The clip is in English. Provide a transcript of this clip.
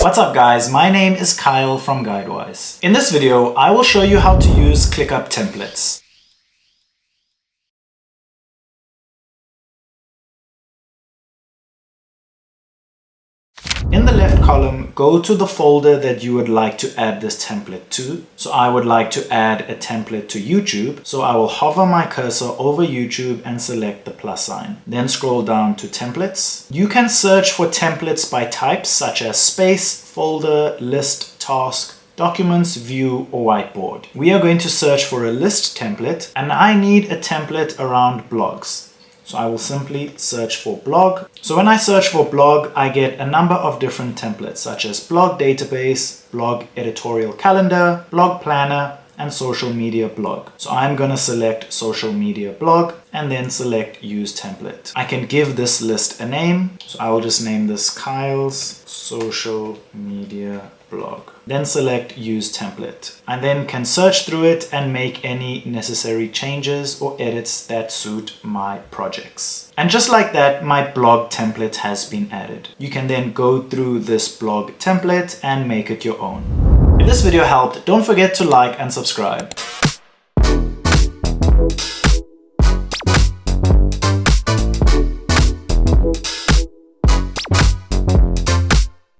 What's up guys, my name is Kyle from Guidewise. In this video, I will show you how to use ClickUp Templates. In the left column, go to the folder that you would like to add this template to. So I would like to add a template to YouTube. So I will hover my cursor over YouTube and select the plus sign. Then scroll down to templates. You can search for templates by types such as space, folder, list, task, documents, view, or whiteboard. We are going to search for a list template and I need a template around blogs. So I will simply search for blog. So when I search for blog, I get a number of different templates such as blog database, blog editorial calendar, blog planner, and social media blog. So I'm going to select social media blog and then select use template. I can give this list a name. So I will just name this Kyle's social media blog. Then select use template. I then can search through it and make any necessary changes or edits that suit my projects. And just like that, my blog template has been added. You can then go through this blog template and make it your own. If this video helped, don't forget to like and subscribe.